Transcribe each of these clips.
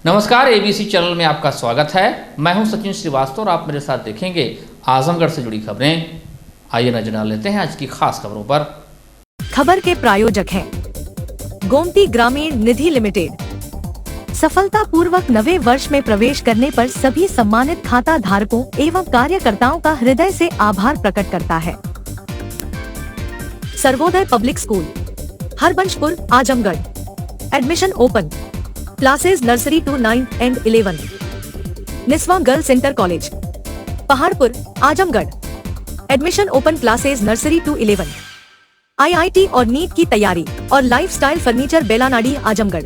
नमस्कार, ABC channel में आपका स्वागत है। मैं हूं सचिन श्रीवास्तव और आप मेरे साथ देखेंगे आजमगढ़ से जुड़ी खबरें। आइए नजर डाल लेते हैं आज की खास खबरों पर। खबर के प्रायोजक हैं गोमती ग्रामीण निधि लिमिटेड। सफलतापूर्वक नवे वर्ष में प्रवेश करने पर सभी सम्मानित खाता धारकों एवं कार्यकर्ताओं का हृदय से आभार प्रकट करता है। Sarvodaya public school, Harbanshpur, Azamgarh. Admission open. Classes nursery to 9th and 11th। Niswa girls inter college, Paharpur, Azamgarh. Admission open classes nursery to 11। IIT और नीट की तैयारी और लाइफस्टाइल फर्नीचर बेलानाडी, आजमगढ़।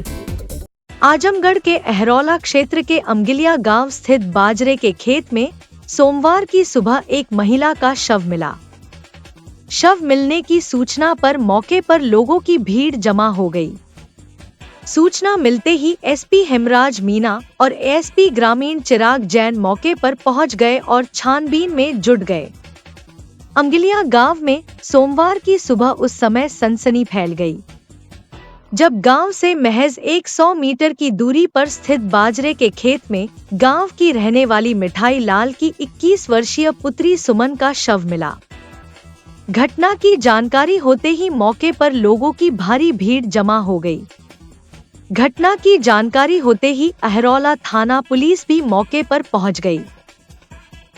आजमगढ़ के अहरौला क्षेत्र के अमगिलिया गांव स्थित बाजरे के खेत में सोमवार की सुबह एक महिला का शव मिला। शव मिलने की सूचना पर मौके पर लोगों की भीड़ जमा हो गई। सूचना मिलते ही एसपी हेमराज मीना और एएसपी ग्रामीण चिराग जैन मौके पर पहुंच गए और छानबीन में जुट गए। अमगिलिया गांव में सोमवार की सुबह उस समय सनसनी फैल गई जब गांव से महज 100 मीटर की दूरी पर स्थित बाजरे के खेत में गांव की रहने वाली मिठाई लाल की 21 वर्षीय पुत्री सुमन का शव मिला। घटना की जानकारी होते ही मौके पर लोगों की भारी भीड़ जमा हो गई। घटना की जानकारी होते ही अहरौला थाना पुलिस भी मौके पर पहुंच गई।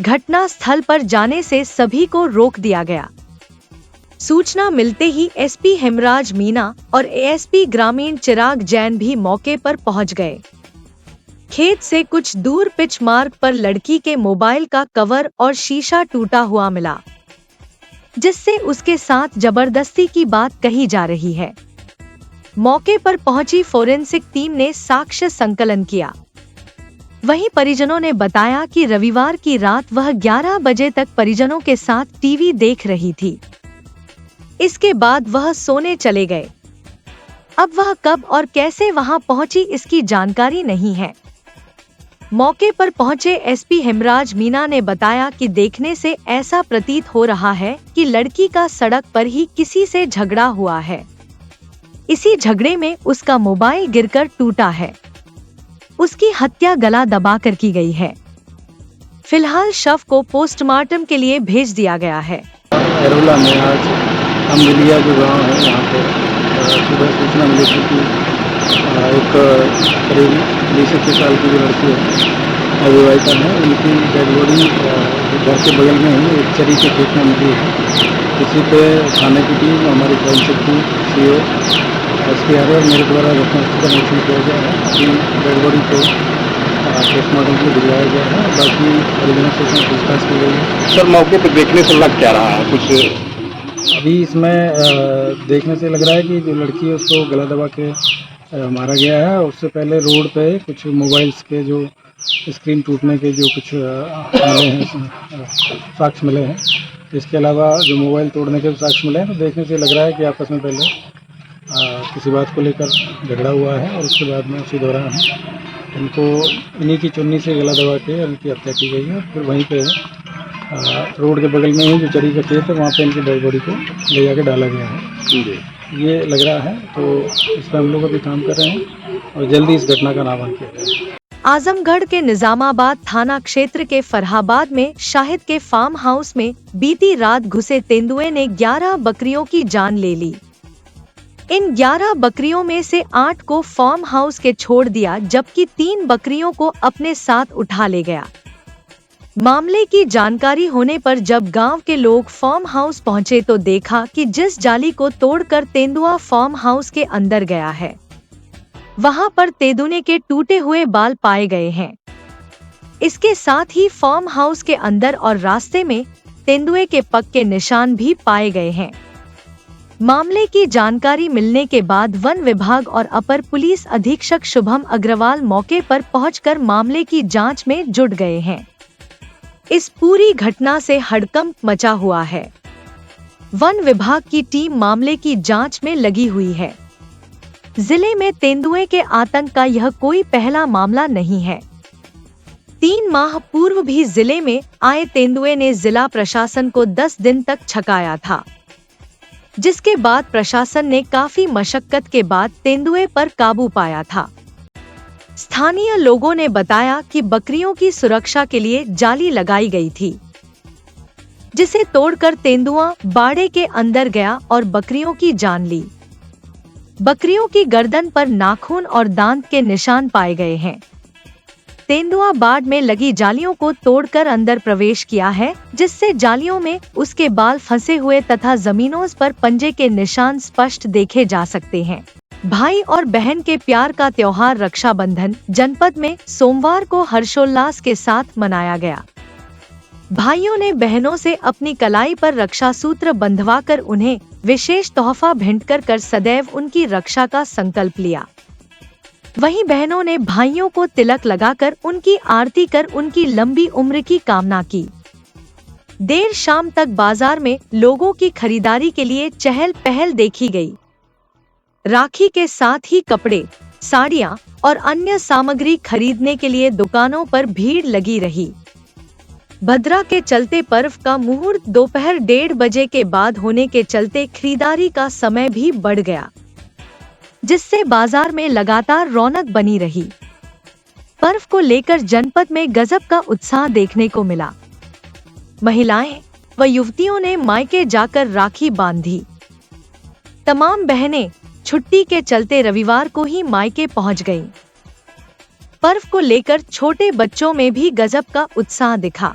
घटना स्थल पर जाने से सभी को रोक दिया गया। सूचना मिलते ही एसपी हेमराज मीना और एएसपी ग्रामीण चिराग जैन भी मौके पर पहुंच गए। खेत से कुछ दूर पिच मार्ग पर लड़की के मोबाइल का कवर और शीशा टूटा हुआ मिला, जिससे उसके साथ जबरदस्ती की बात कही जा रही है। मौके पर पहुंची फोरेंसिक टीम ने साक्ष्य संकलन किया। वहीं परिजनों ने बताया कि रविवार की रात वह 11 बजे तक परिजनों के साथ टीवी देख रही थी। इसके बाद वह सोने चले गए। अब वह कब और कैसे वहां पहुंची इसकी जानकारी नहीं है। मौके पर पहुंचे एसपी हेमराज मीना ने बताया कि देखने से ऐसा प्रतीत हो रहा है कि लड़की का सड़क पर ही किसी से झगड़ा हुआ है। इसी झगड़े में उसका मोबाइल गिरकर टूटा है। उसकी हत्या गला दबाकर की गई है। फिलहाल शव को पोस्टमार्टम के लिए भेज दिया गया है। अहरौला में आज अमगिलिया जो गांव है यहाँ पे सुबह सूचना मिली थी कि एक करीब 20-21 साल की जो लड़की है, अविवाहिता है, उनकी डेड बॉडी घर के बगल में ही एक चरी के खेत में मिली है। इसी पे थाने की टीम, हमारी फोरेंसिक टीम, सीओ, एसपीआर और मेरे द्वारा घटनास्थल का निरीक्षण किया गया है। अभी डेड बॉडी को पोस्टमार्टम के लिए भिजवाया गया है। बाकी परिजनों से पूछताछ की गई है। सर, मौके पर देखने से लग क्या रहा है कुछ? अभी इसमें देखने से लग रहा है कि जो लड़की है उसको गला दबा के मारा गया है। उससे पहले रोड पे कुछ मोबाइल्स के जो स्क्रीन टूटने के जो कुछ मिले हैं, साक्ष्य मिले हैं। इसके अलावा जो मोबाइल तोड़ने के साक्ष्य मिले हैं, तो देखने से लग रहा है कि आपस में पहले किसी बात को लेकर झगड़ा हुआ है और उसके बाद में उसी दौरान इनको इन्हीं की चुन्नी से गला दबा के इनकी हत्या की गई है। फिर वहीं पे रोड के बगल में ही जो चरी का खेत है वहाँ पे इनकी डेड बॉडी को ले जाके डाला गया है, ये लग रहा है। तो इस पर हम लोग अभी काम कर रहे हैं और जल्दी इस घटना का नामकरण किया जाएगा। आजमगढ़ के निजामाबाद थाना क्षेत्र के फरहाबाद में शाहिद के फार्म हाउस में बीती रात घुसे तेंदुए ने 11 बकरियों की जान ले ली। इन 11 बकरियों में से 8 को फार्म हाउस के छोड़ दिया, जबकि 3 बकरियों को अपने साथ उठा ले गया। मामले की जानकारी होने पर जब गांव के लोग फार्म हाउस पहुंचे तो देखा कि जिस जाली को तोड़कर तेंदुआ फार्म हाउस के अंदर गया है, वहां पर तेंदुए के टूटे हुए बाल पाए गए हैं। इसके साथ ही फार्म हाउस के अंदर और रास्ते में तेंदुए के पग के निशान भी पाए गए हैं। मामले की जानकारी मिलने के बाद वन विभाग और अपर पुलिस अधीक्षक शुभम अग्रवाल मौके पर पहुंचकर मामले की जांच में जुट गए हैं। इस पूरी घटना से हड़कंप मचा हुआ है। वन विभाग की टीम मामले की जांच में लगी हुई है। जिले में तेंदुए के आतंक का यह कोई पहला मामला नहीं है। 3 माह पूर्व भी जिले में आए तेंदुए ने जिला प्रशासन को 10 दिन तक छकाया था, जिसके बाद प्रशासन ने काफी मशक्कत के बाद तेंदुए पर काबू पाया था। स्थानीय लोगों ने बताया कि बकरियों की सुरक्षा के लिए जाली लगाई गई थी, जिसे तोड़कर तेंदुआ बाड़े के अंदर गया और बकरियों की जान ली। बकरियों की गर्दन पर नाखून और दांत के निशान पाए गए हैं। तेंदुआ बाड़ में लगी जालियों को तोड़कर अंदर प्रवेश किया है, जिससे जालियों में उसके बाल फंसे हुए तथा जमीनों पर पंजे के निशान स्पष्ट देखे जा सकते हैं। भाई और बहन के प्यार का त्योहार रक्षाबंधन जनपद में सोमवार को हर्षोल्लास के साथ मनाया गया। भाइयों ने बहनों से अपनी कलाई पर रक्षा सूत्र बंधवाकर उन्हें विशेष तोहफा भेंट कर सदैव उनकी रक्षा का संकल्प लिया। वहीं बहनों ने भाइयों को तिलक लगाकर उनकी आरती कर उनकी लंबी उम्र की कामना की। देर शाम तक बाजार में लोगों की खरीदारी के लिए चहल पहल देखी गई। राखी के साथ ही कपड़े, साड़ियां और अन्य सामग्री खरीदने के लिए दुकानों पर भीड़ लगी रही। भद्रा के चलते पर्व का मुहूर्त दोपहर 1:30 बजे के बाद होने के चलते खरीदारी का समय भी बढ़ गया, जिससे बाजार में लगातार रौनक बनी रही। पर्व को लेकर जनपद में गजब का उत्साह देखने को मिला। महिलाएं व युवतियों ने मायके जाकर राखी बांधी। तमाम बहनें छुट्टी के चलते रविवार को ही मायके पहुंच गईं। पर्व को लेकर छोटे बच्चों में भी गजब का उत्साह दिखा।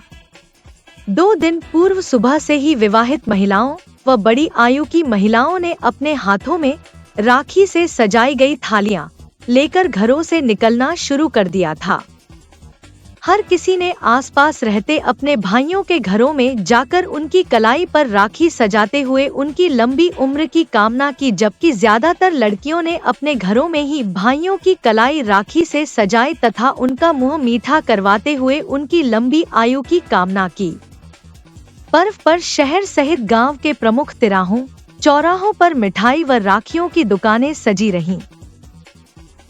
2 दिन पूर्व सुबह से ही विवाहित महिलाओं व बड़ी आयु की महिलाओं ने अपने हाथों में राखी से सजाई गई थालियां लेकर घरों से निकलना शुरू कर दिया था। हर किसी ने आसपास रहते अपने भाइयों के घरों में जाकर उनकी कलाई पर राखी सजाते हुए उनकी लंबी उम्र की कामना की, जबकि ज्यादातर लड़कियों ने अपने घरों में ही भाइयों की कलाई राखी से सजाई तथा उनका मुंह मीठा करवाते हुए उनकी लंबी आयु की कामना की। पर्व पर शहर सहित गांव के प्रमुख तिराहों, चौराहों पर मिठाई व राखियों की दुकानें सजी रहीं।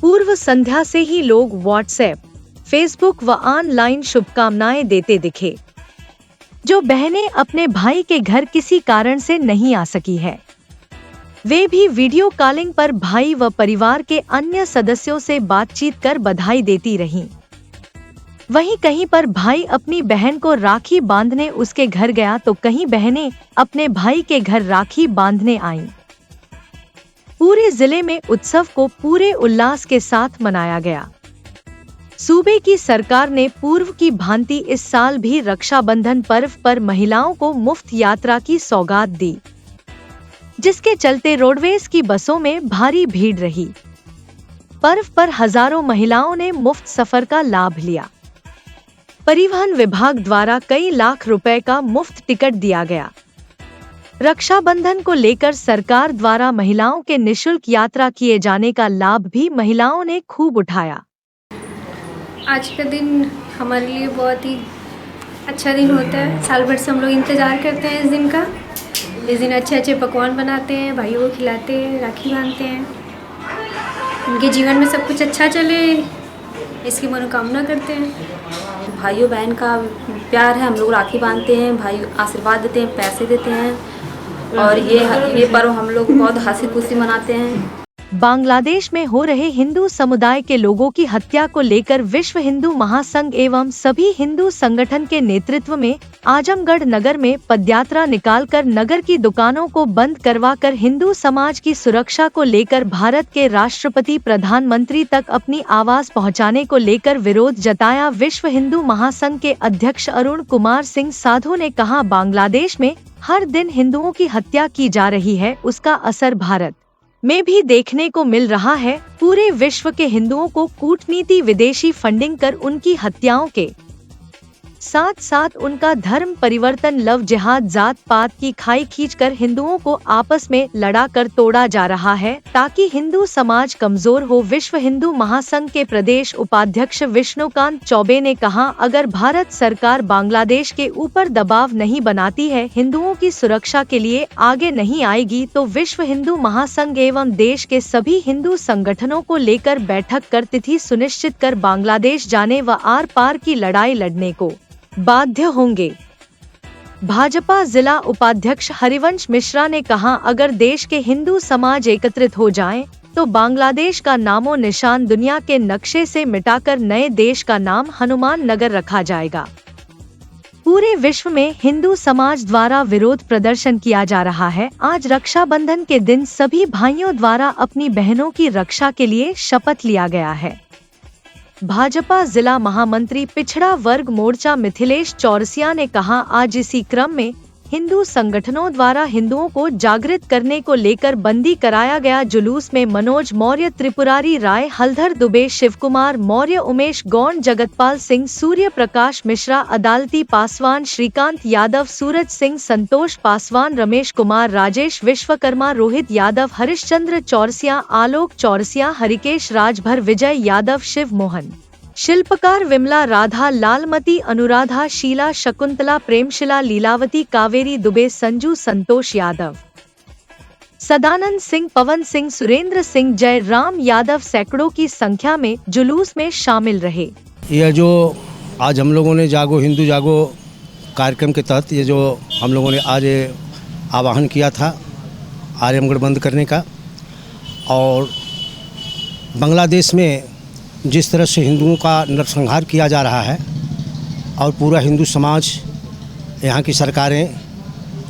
पूर्व संध्या से ही लोग व्हाट्सएप, फेसबुक व ऑनलाइन शुभकामनाएं देते दिखे। जो बहनें अपने भाई के घर किसी कारण से नहीं आ सकी है, वे भी वीडियो कॉलिंग पर भाई व परिवार के अन्य सदस्यों से बातचीत कर बधाई देती रहीं। वहीं कहीं पर भाई अपनी बहन को राखी बांधने उसके घर गया तो कहीं बहनें अपने भाई के घर राखी बांधने आईं। पूरे जिले में उत्सव को पूरे उल्लास के साथ मनाया गया। सूबे की सरकार ने पूर्व की भांति इस साल भी रक्षाबंधन पर्व पर महिलाओं को मुफ्त यात्रा की सौगात दी, जिसके चलते रोडवेज की बसों में भारी भीड़ रही। पर्व पर हजारों महिलाओं ने मुफ्त सफर का लाभ लिया। परिवहन विभाग द्वारा कई लाख रुपए का मुफ्त टिकट दिया गया। रक्षाबंधन को लेकर सरकार द्वारा महिलाओं के निःशुल्क यात्रा किए जाने का लाभ भी महिलाओं ने खूब उठाया। आज का दिन हमारे लिए बहुत ही अच्छा दिन होता है। साल भर से हम लोग इंतज़ार करते हैं इस दिन का। इस दिन अच्छे अच्छे पकवान बनाते हैं, भाइयों को खिलाते हैं, राखी बांधते हैं। उनके जीवन में सब कुछ अच्छा चले, इसकी मनोकामना करते हैं। भाइयों बहन का प्यार है, हम लोग राखी बांधते हैं, भाई आशीर्वाद देते हैं, पैसे देते हैं और ये पर्व हम लोग बहुत हंसी खुशी मनाते हैं। बांग्लादेश में हो रहे हिंदू समुदाय के लोगों की हत्या को लेकर विश्व हिंदू महासंघ एवं सभी हिंदू संगठन के नेतृत्व में आजमगढ़ नगर में पदयात्रा निकालकर नगर की दुकानों को बंद करवाकर हिंदू समाज की सुरक्षा को लेकर भारत के राष्ट्रपति प्रधानमंत्री तक अपनी आवाज पहुंचाने को लेकर विरोध जताया। विश्व हिंदू महासंघ के अध्यक्ष अरुण कुमार सिंह साधु ने कहा, बांग्लादेश में हर दिन हिंदुओं की हत्या की जा रही है, उसका असर भारत में भी देखने को मिल रहा है। पूरे विश्व के हिंदुओं को कूटनीति, विदेशी फंडिंग कर उनकी हत्याओं के साथ साथ उनका धर्म परिवर्तन, लव जिहाद, जात पात की खाई खींचकर हिंदुओं को आपस में लड़ा कर तोड़ा जा रहा है ताकि हिंदू समाज कमजोर हो। विश्व हिंदू महासंघ के प्रदेश उपाध्यक्ष विष्णुकांत चौबे ने कहा, अगर भारत सरकार बांग्लादेश के ऊपर दबाव नहीं बनाती है, हिंदुओं की सुरक्षा के लिए आगे नहीं आएगी तो विश्व हिंदू महासंघ एवं देश के सभी हिंदू संगठनों को लेकर बैठक कर तिथि सुनिश्चित कर बांग्लादेश जाने व आर पार की लड़ाई लड़ने को बाध्य होंगे। भाजपा जिला उपाध्यक्ष हरिवंश मिश्रा ने कहा, अगर देश के हिंदू समाज एकत्रित हो जाएं, तो बांग्लादेश का नामो निशान दुनिया के नक्शे से मिटाकर नए देश का नाम हनुमान नगर रखा जाएगा। पूरे विश्व में हिंदू समाज द्वारा विरोध प्रदर्शन किया जा रहा है। आज रक्षाबंधन के दिन सभी भाइयों द्वारा अपनी बहनों की रक्षा के लिए शपथ लिया गया है। भाजपा जिला महामंत्री पिछड़ा वर्ग मोर्चा मिथिलेश चौरसिया ने कहा, आज इसी क्रम में हिंदू संगठनों द्वारा हिंदुओं को जागृत करने को लेकर बंदी कराया गया जुलूस में मनोज मौर्य, त्रिपुरारी राय, हलधर दुबे, शिवकुमार मौर्य, उमेश गौंड, जगतपाल सिंह, सूर्य प्रकाश मिश्रा, अदालती पासवान, श्रीकांत यादव, सूरज सिंह, संतोष पासवान, रमेश कुमार, राजेश विश्वकर्मा, रोहित यादव, हरिश्चंद्र चौरसिया, आलोक चौरसिया, हरिकेश राजभर, विजय यादव, शिव मोहन, शिल्पकार विमला, राधा, लालमती, अनुराधा, शीला, शकुंतला, प्रेमशिला, लीलावती, कावेरी दुबे, संजू, संतोष यादव, सदानंद सिंह, पवन सिंह, सुरेंद्र सिंह, जय राम यादव सैकड़ों की संख्या में जुलूस में शामिल रहे। यह जो आज हम लोगों ने जागो हिंदू जागो कार्यक्रम के तहत ये जो हम लोगों ने आज आह्वान किया था आजमगढ़ बंद करने का, और बांग्लादेश में जिस तरह से हिंदुओं का नरसंहार किया जा रहा है और पूरा हिंदू समाज, यहाँ की सरकारें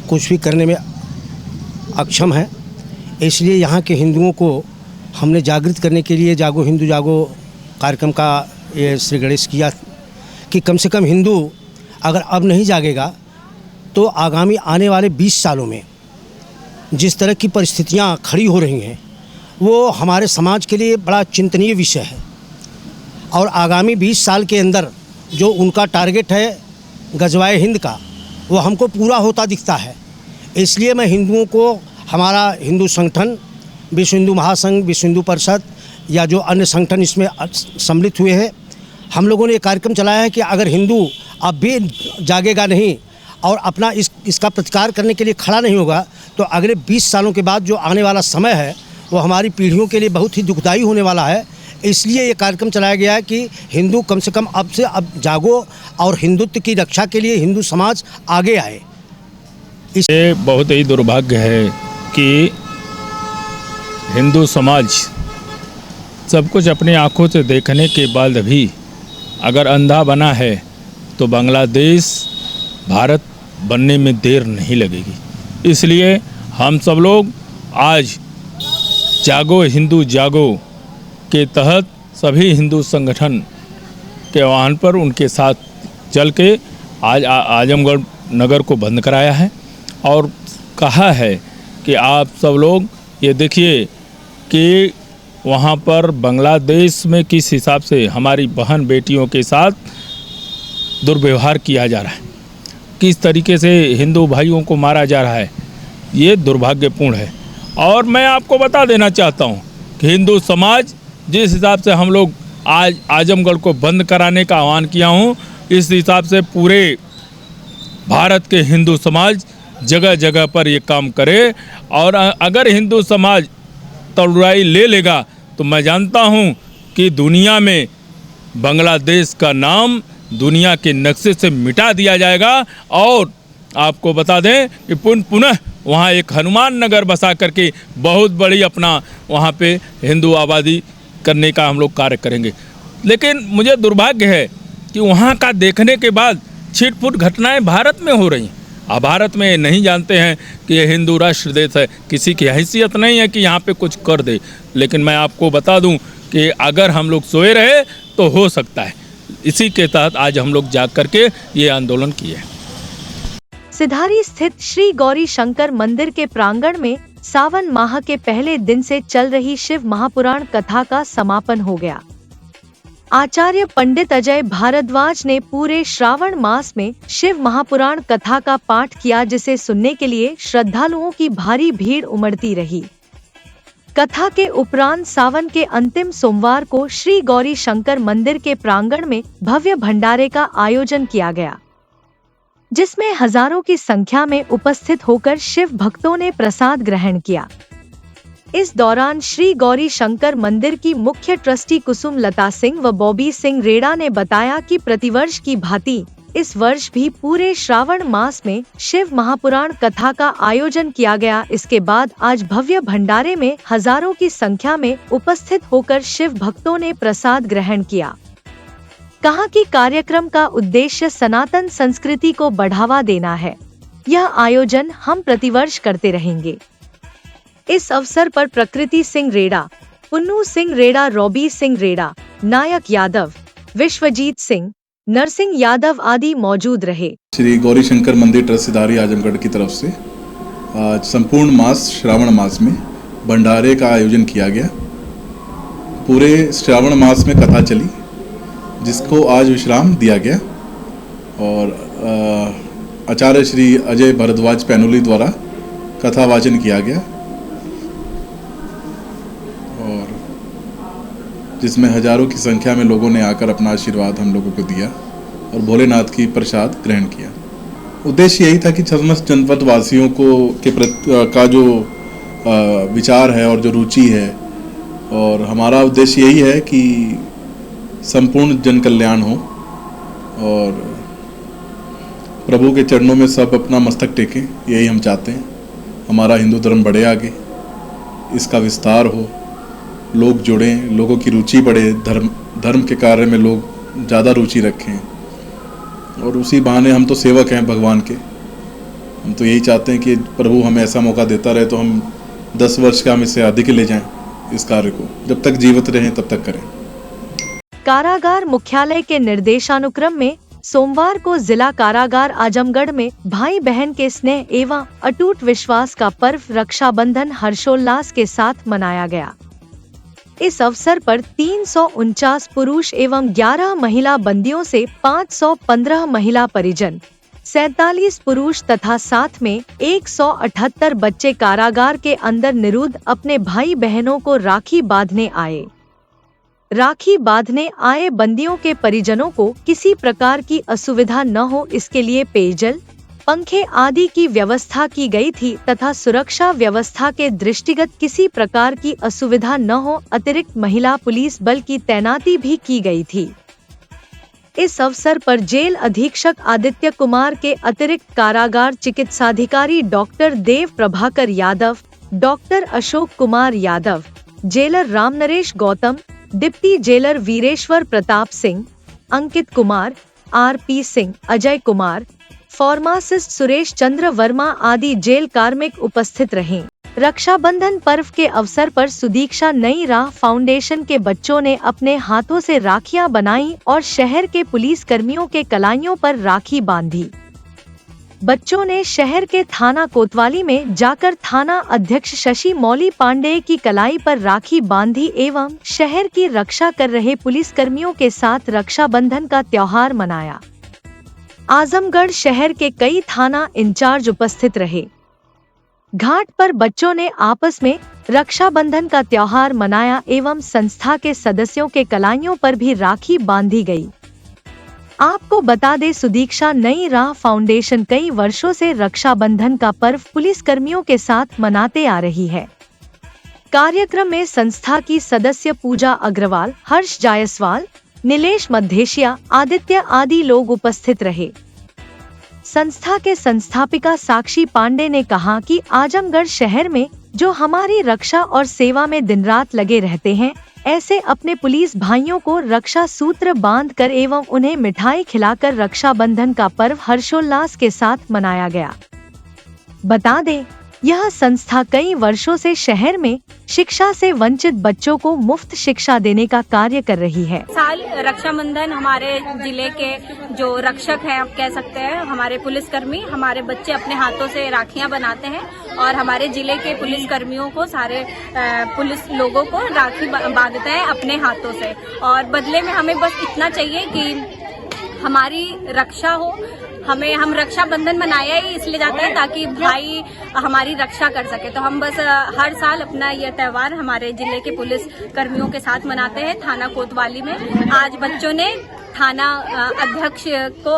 कुछ भी करने में अक्षम है, इसलिए यहाँ के हिंदुओं को हमने जागृत करने के लिए जागो हिंदू जागो कार्यक्रम का ये श्री गणेश किया कि कम से कम हिंदू अगर अब नहीं जागेगा तो आगामी आने वाले 20 सालों में जिस तरह की परिस्थितियाँ खड़ी हो रही हैं वो हमारे समाज के लिए बड़ा चिंतनीय विषय है। और आगामी 20 साल के अंदर जो उनका टारगेट है गजवाए हिंद का, वो हमको पूरा होता दिखता है। इसलिए मैं हिंदुओं को, हमारा हिंदू संगठन विश्व हिंदू महासंघ, विश्व हिंदू परिषद या जो अन्य संगठन इसमें सम्मिलित हुए हैं, हम लोगों ने ये कार्यक्रम चलाया है कि अगर हिंदू अब भी जागेगा नहीं और अपना इसका प्रतिकार करने के लिए खड़ा नहीं होगा तो अगले 20 सालों के बाद जो आने वाला समय है वो हमारी पीढ़ियों के लिए बहुत ही दुखदायी होने वाला है। इसलिए ये कार्यक्रम चलाया गया है कि हिंदू कम से कम अब जागो और हिंदुत्व की रक्षा के लिए हिंदू समाज आगे आए। ये बहुत ही दुर्भाग्य है कि हिंदू समाज सब कुछ अपनी आंखों से देखने के बाद भी अगर अंधा बना है तो बांग्लादेश भारत बनने में देर नहीं लगेगी। इसलिए हम सब लोग आज जागो हिंदू जागो के तहत सभी हिंदू संगठन के आह्वान पर उनके साथ चल के आज आजमगढ़ नगर को बंद कराया है और कहा है कि आप सब लोग ये देखिए कि वहाँ पर बांग्लादेश में किस हिसाब से हमारी बहन बेटियों के साथ दुर्व्यवहार किया जा रहा है, किस तरीके से हिंदू भाइयों को मारा जा रहा है, ये दुर्भाग्यपूर्ण है। और मैं आपको बता देना चाहता हूँ कि हिंदू समाज जिस हिसाब से हम लोग आज आजमगढ़ को बंद कराने का आह्वान किया हूँ, इस हिसाब से पूरे भारत के हिंदू समाज जगह जगह पर ये काम करे। और अगर हिंदू समाज तलवार ले लेगा तो मैं जानता हूँ कि दुनिया में बांग्लादेश का नाम दुनिया के नक्शे से मिटा दिया जाएगा। और आपको बता दें कि पुनः वहाँ एक हनुमान नगर बसा करके बहुत बड़ी अपना वहाँ पे हिंदू आबादी करने का हम लोग कार्य करेंगे। लेकिन मुझे दुर्भाग्य है कि वहाँ का देखने के बाद छिटपुट घटनाएं भारत में हो रही हैं। अब भारत में नहीं जानते हैं कि ये हिंदू राष्ट्र देश है, किसी की हैसियत नहीं है कि यहाँ पे कुछ कर दे। लेकिन मैं आपको बता दूं कि अगर हम लोग सोए रहे तो हो सकता है। इसी के तहत आज हम लोग जाग करके ये आंदोलन किए। सिधारी स्थित श्री गौरी शंकर मंदिर के प्रांगण में सावन माह के पहले दिन से चल रही शिव महापुराण कथा का समापन हो गया। आचार्य पंडित अजय भारद्वाज ने पूरे श्रावण मास में शिव महापुराण कथा का पाठ किया, जिसे सुनने के लिए श्रद्धालुओं की भारी भीड़ उमड़ती रही। कथा के उपरांत सावन के अंतिम सोमवार को श्री गौरी शंकर मंदिर के प्रांगण में भव्य भंडारे का आयोजन किया गया, जिसमें हजारों की संख्या में उपस्थित होकर शिव भक्तों ने प्रसाद ग्रहण किया। इस दौरान श्री गौरी शंकर मंदिर की मुख्य ट्रस्टी कुसुम लता सिंह व बॉबी सिंह रेड़ा ने बताया कि प्रतिवर्ष की भांति इस वर्ष भी पूरे श्रावण मास में शिव महापुराण कथा का आयोजन किया गया। इसके बाद आज भव्य भंडारे में हजारों की संख्या में उपस्थित होकर शिव भक्तों ने प्रसाद ग्रहण किया। कहा कि कार्यक्रम का उद्देश्य सनातन संस्कृति को बढ़ावा देना है। यह आयोजन हम प्रतिवर्ष करते रहेंगे। इस अवसर पर प्रकृति सिंह रेड़ा, पुन्नू सिंह रेड़ा, रॉबी सिंह रेड़ा, नायक यादव, विश्वजीत सिंह, नरसिंह यादव आदि मौजूद रहे। श्री गौरी शंकर मंदिर ट्रस्ट सिधारी आजमगढ़ की तरफ से आज संपूर्ण मास श्रावण मास में भंडारे का आयोजन किया गया। पूरे श्रावण मास में कथा चली, जिसको आज विश्राम दिया गया और आचार्य श्री अजय भरद्वाज पैनुली द्वारा कथा वाचन किया गया और जिसमें हजारों की संख्या में लोगों ने आकर अपना आशीर्वाद हम लोगों को दिया और भोलेनाथ की प्रसाद ग्रहण किया। उद्देश्य यही था कि समस्त जनपद वासियों का जो विचार है और जो रुचि है, और हमारा उद्देश्य यही है कि संपूर्ण जन कल्याण हो और प्रभु के चरणों में सब अपना मस्तक टेकें, यही हम चाहते हैं। हमारा हिंदू धर्म बढ़े आगे, इसका विस्तार हो, लोग जुड़ें, लोगों की रुचि बढ़े, धर्म के कार्य में लोग ज़्यादा रुचि रखें और उसी बहाने हम तो सेवक हैं भगवान के। हम तो यही चाहते हैं कि प्रभु हमें ऐसा मौका देता रहे तो हम 10 वर्ष का हम इससे अधिक ले जाएं इस कार्य को, जब तक जीवित रहें तब तक करें। कारागार मुख्यालय के निर्देशानुक्रम में सोमवार को जिला कारागार आजमगढ़ में भाई बहन के स्नेह एवं अटूट विश्वास का पर्व रक्षाबंधन हर्षोल्लास के साथ मनाया गया। इस अवसर पर 349 पुरुष एवं 11 महिला बंदियों से 515 महिला परिजन, 47 पुरुष तथा साथ में 178 बच्चे कारागार के अंदर निरुद्ध अपने भाई बहनों को राखी बांधने आए। राखी बांधने आए बंदियों के परिजनों को किसी प्रकार की असुविधा न हो, इसके लिए पेयजल, पंखे आदि की व्यवस्था की गई थी तथा सुरक्षा व्यवस्था के दृष्टिगत किसी प्रकार की असुविधा न हो, अतिरिक्त महिला पुलिस बल की तैनाती भी की गई थी। इस अवसर पर जेल अधीक्षक आदित्य कुमार के अतिरिक्त कारागार चिकित्साधिकारी doctor Dev Prabhakar Yadav, doctor Ashok Kumar Yadav, jailer Ramnaresh Gautam, deputy jailer Vireshwar Pratap Singh, Ankit Kumar, RP Singh, Ajay Kumar, pharmacist Suresh Chandra Verma आदि जेल कार्मिक उपस्थित रहे। रक्षाबंधन पर्व के अवसर पर सुदीक्षा नई राह फाउंडेशन के बच्चों ने अपने हाथों से राखियां बनाई और शहर के पुलिस कर्मियों के कलाइयों पर राखी बांधी। बच्चों ने शहर के थाना कोतवाली में जाकर थाना अध्यक्ष शशि मौली पांडे की कलाई पर राखी बांधी एवं शहर की रक्षा कर रहे पुलिस कर्मियों के साथ रक्षाबंधन का त्योहार मनाया। आजमगढ़ शहर के कई थाना इंचार्ज उपस्थित रहे। घाट पर बच्चों ने आपस में रक्षाबंधन का त्योहार मनाया एवं संस्था के सदस्यों के कलाइयों पर भी राखी बांधी गई। आपको बता दें, सुदीक्षा नई राह फाउंडेशन कई वर्षों से रक्षाबंधन का पर्व पुलिस कर्मियों के साथ मनाते आ रही है। कार्यक्रम में संस्था की सदस्य पूजा अग्रवाल, हर्ष जायसवाल, नीलेश मद्धेशिया, आदित्य आदि लोग उपस्थित रहे। संस्था के संस्थापिका साक्षी पांडे ने कहा कि आजमगढ़ शहर में जो हमारी रक्षा और सेवा में दिन रात लगे रहते हैं, ऐसे अपने पुलिस भाइयों को रक्षा सूत्र बांधकर एवं उन्हें मिठाई खिलाकर रक्षाबंधन का पर्व हर्षोल्लास के साथ मनाया गया। बता दें, यह संस्था कई वर्षों से शहर में शिक्षा से वंचित बच्चों को मुफ्त शिक्षा देने का कार्य कर रही है। साल रक्षाबंधन हमारे जिले के जो रक्षक हैं, आप कह सकते हैं, हमारे पुलिसकर्मी, हमारे बच्चे अपने हाथों से राखियां बनाते हैं और हमारे जिले के पुलिसकर्मियों को, सारे पुलिस लोगों को राखी बांधते हैं अपने हाथों से। और बदले में हमें बस इतना चाहिए कि हमारी रक्षा हो। हम रक्षाबंधन मनाया ही इसलिए जाते हैं ताकि भाई हमारी रक्षा कर सके। तो हम बस हर साल अपना यह त्योहार हमारे जिले के पुलिस कर्मियों के साथ मनाते हैं थाना कोतवाली में। आज बच्चों ने थाना अध्यक्ष को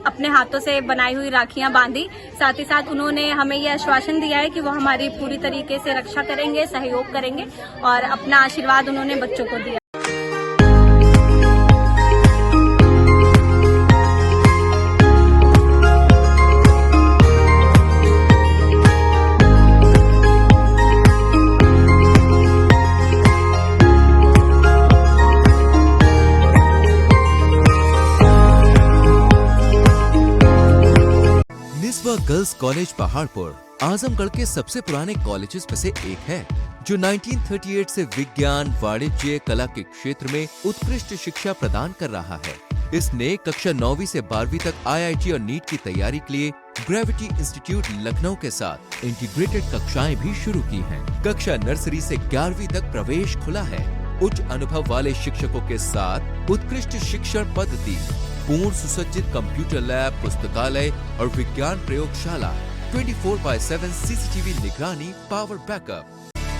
अपने हाथों से बनाई हुई राखियां बांधी। साथ ही साथ उन्होंने हमें यह आश्वासन दिया है कि वो हमारी पूरी तरीके से रक्षा करेंगे, सहयोग करेंगे और अपना आशीर्वाद उन्होंने बच्चों को दिया। गर्ल्स कॉलेज पहाड़पुर आजमगढ़ के सबसे पुराने कॉलेजेस में से एक है, जो 1938 से विज्ञान, वाणिज्य, कला के क्षेत्र में उत्कृष्ट शिक्षा प्रदान कर रहा है। इसने कक्षा 9वीं से 12वीं तक IIT और नीट की तैयारी के लिए ग्रेविटी इंस्टीट्यूट लखनऊ के साथ इंटीग्रेटेड कक्षाएं भी शुरू की हैं। कक्षा नर्सरी से 11वीं तक प्रवेश खुला है। उच्च अनुभव वाले शिक्षकों के साथ उत्कृष्ट शिक्षण पद्धति, पूर्ण सुसज्जित कंप्यूटर लैब, पुस्तकालय और विज्ञान प्रयोगशाला, 24/7 CCTV निगरानी, पावर बैकअप।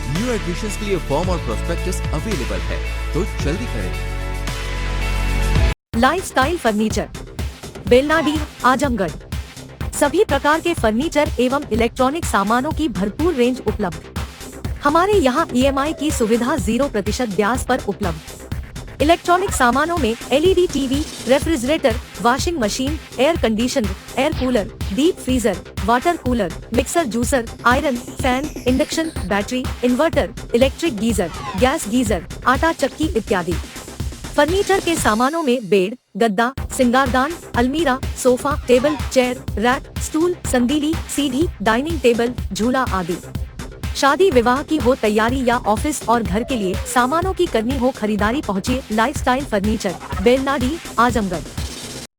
न्यू एडमिशंस के लिए फॉर्म और प्रोस्पेक्टस अवेलेबल है, तो जल्दी करें। Lifestyle furniture, Belnadih, Azamgarh. सभी प्रकार के फर्नीचर एवं इलेक्ट्रॉनिक सामानों की भरपूर रेंज उपलब्ध। हमारे यहाँ EMI की सुविधा 0% ब्याज पर उपलब्ध। इलेक्ट्रॉनिक सामानों में LED TV, refrigerator, washing machine, air conditioner, air cooler, deep freezer, water cooler, mixer juicer, iron, fan, induction, battery, inverter, electric geyser, gas geyser, आटा चक्की इत्यादि। फर्नीचर के सामानों में बेड, गद्दा, सिंगारदान, अलमीरा, sofa, table, chair, rack, stool, संदीली, सीढ़ी, डाइनिंग टेबल, झूला आदि। शादी विवाह की हो तैयारी या ऑफिस और घर के लिए सामानों की करनी हो खरीदारी, पहुँचिए लाइफस्टाइल फर्नीचर, बेलनाडीह, आजमगढ़।